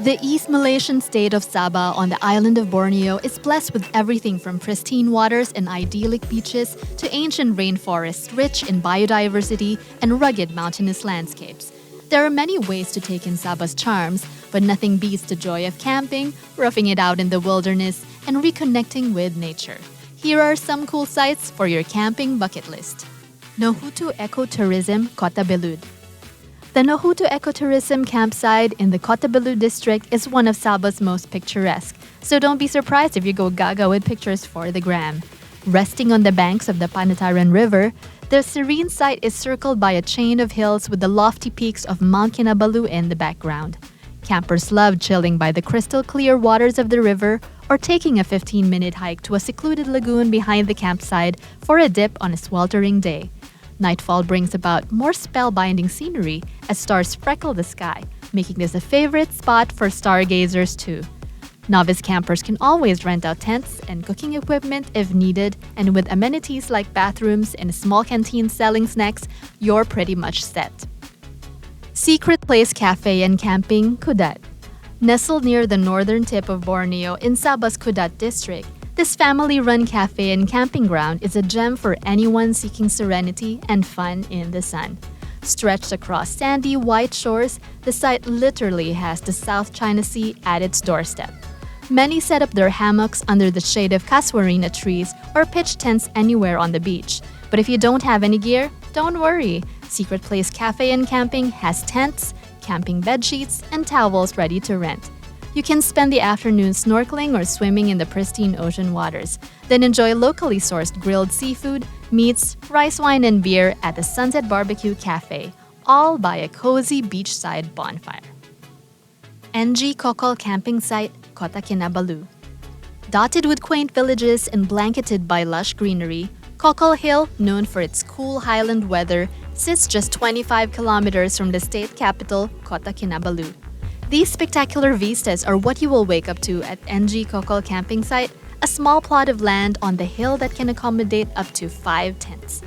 The East Malaysian state of Sabah on the island of Borneo is blessed with everything from pristine waters and idyllic beaches to ancient rainforests rich in biodiversity and rugged mountainous landscapes. There are many ways to take in Sabah's charms, but nothing beats the joy of camping, roughing it out in the wilderness, and reconnecting with nature. Here are some cool sites for your camping bucket list. Nohutu Ecotourism, Kota Belud. The Nohutu Ecotourism campsite in the Kota Belud district is one of Sabah's most picturesque, so don't be surprised if you go gaga with pictures for the gram. Resting on the banks of the Panataran River, the serene site is circled by a chain of hills with the lofty peaks of Mount Kinabalu in the background. Campers love chilling by the crystal clear waters of the river or taking a 15-minute hike to a secluded lagoon behind the campsite for a dip on a sweltering day. Nightfall brings about more spellbinding scenery as stars freckle the sky, making this a favorite spot for stargazers too. Novice campers can always rent out tents and cooking equipment if needed, and with amenities like bathrooms and a small canteen selling snacks, you're pretty much set. Secret Place Cafe and Camping, Kudat. Nestled near the northern tip of Borneo in Sabah's Kudat district, this family-run cafe and camping ground is a gem for anyone seeking serenity and fun in the sun. Stretched across sandy white shores, the site literally has the South China Sea at its doorstep. Many set up their hammocks under the shade of casuarina trees or pitch tents anywhere on the beach. But if you don't have any gear, don't worry. Secret Place Cafe and Camping has tents, camping bedsheets, and towels ready to rent. You can spend the afternoon snorkeling or swimming in the pristine ocean waters, then enjoy locally sourced grilled seafood, meats, rice wine, and beer at the Sunset Barbecue Cafe, all by a cozy beachside bonfire. NG Kokol Camping Site, Kota Kinabalu. Dotted with quaint villages and blanketed by lush greenery, Kokol Hill, known for its cool highland weather, sits just 25 kilometers from the state capital, Kota Kinabalu. These spectacular vistas are what you will wake up to at NG Kokol Camping Site, a small plot of land on the hill that can accommodate up to 5 tents.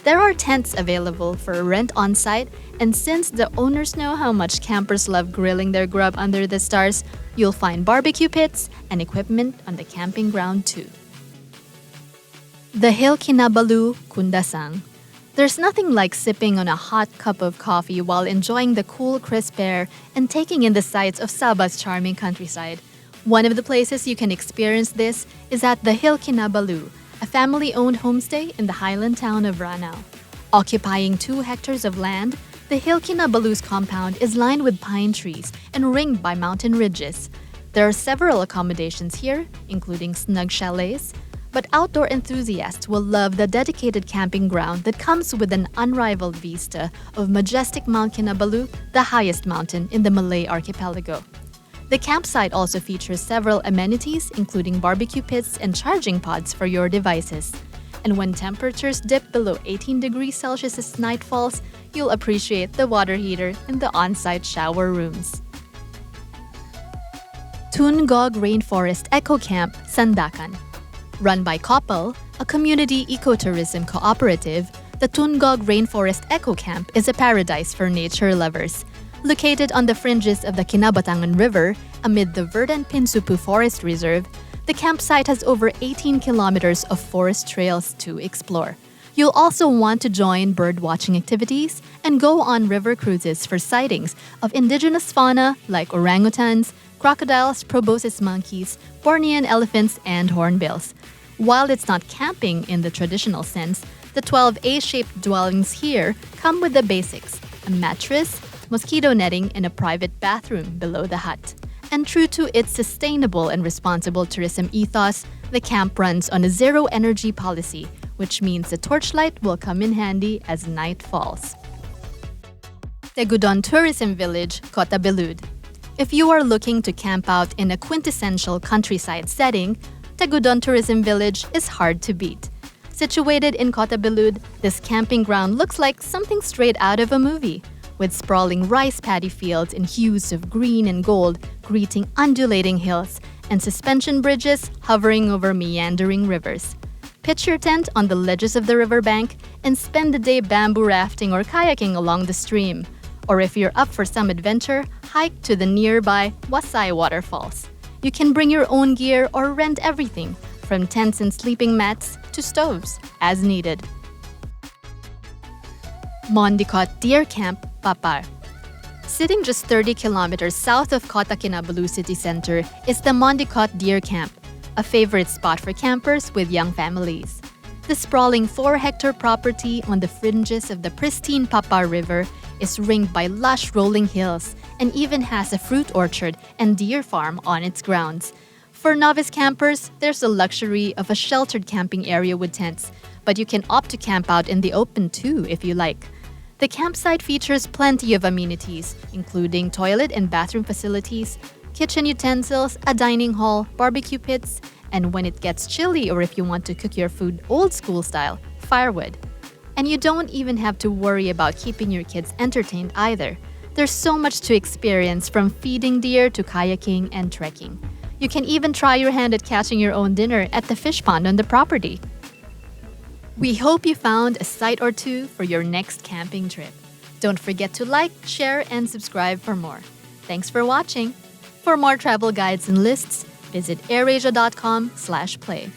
There are tents available for rent on site, and since the owners know how much campers love grilling their grub under the stars, you'll find barbecue pits and equipment on the camping ground too. The Hill Kinabalu, Kundasang. There's nothing like sipping on a hot cup of coffee while enjoying the cool, crisp air and taking in the sights of Sabah's charming countryside. One of the places you can experience this is at the Hill Kinabalu, a family-owned homestay in the highland town of Ranao. Occupying 2 hectares of land, the Hill Kinabalu's compound is lined with pine trees and ringed by mountain ridges. There are several accommodations here, including snug chalets, but outdoor enthusiasts will love the dedicated camping ground that comes with an unrivaled vista of majestic Mount Kinabalu, the highest mountain in the Malay archipelago. The campsite also features several amenities, including barbecue pits and charging pods for your devices. And when temperatures dip below 18 degrees Celsius as night falls, you'll appreciate the water heater in the on-site shower rooms. Tungog Rainforest Eco Camp, Sandakan. Run by Kokol, a community ecotourism cooperative, the Tungog Rainforest Eco Camp is a paradise for nature lovers. Located on the fringes of the Kinabatangan River, amid the verdant Pinsupu Forest Reserve, the campsite has over 18 kilometers of forest trails to explore. You'll also want to join bird-watching activities and go on river cruises for sightings of indigenous fauna like orangutans, crocodiles, proboscis monkeys, Bornean elephants, and hornbills. While it's not camping in the traditional sense, the 12 A-shaped dwellings here come with the basics: a mattress, mosquito netting, and a private bathroom below the hut. And true to its sustainable and responsible tourism ethos, the camp runs on a zero-energy policy, which means the torchlight will come in handy as night falls. Tegudon Tourism Village, Kota Belud. If you are looking to camp out in a quintessential countryside setting, Tegudon Tourism Village is hard to beat. Situated in Kota Belud, this camping ground looks like something straight out of a movie, with sprawling rice paddy fields in hues of green and gold greeting undulating hills and suspension bridges hovering over meandering rivers. Pitch your tent on the ledges of the riverbank and spend the day bamboo rafting or kayaking along the stream. Or if you're up for some adventure, hike to the nearby Wasai waterfalls. You can bring your own gear or rent everything, from tents and sleeping mats to stoves, as needed. Mondikot Deer Camp, Papar. Sitting just 30 kilometers south of Kota Kinabalu city center is the Mondikot Deer Camp, a favorite spot for campers with young families. The sprawling 4-hectare property on the fringes of the pristine Papar River is ringed by lush rolling hills and even has a fruit orchard and deer farm on its grounds. For novice campers, there's the luxury of a sheltered camping area with tents, but you can opt to camp out in the open too if you like. The campsite features plenty of amenities, including toilet and bathroom facilities, kitchen utensils, a dining hall, barbecue pits, and when it gets chilly or if you want to cook your food old school style, firewood. And you don't even have to worry about keeping your kids entertained either. There's so much to experience, from feeding deer to kayaking and trekking. You can even try your hand at catching your own dinner at the fish pond on the property. We hope you found a site or two for your next camping trip. Don't forget to like, share, and subscribe for more. Thanks for watching. For more travel guides and lists, visit airasia.com/play.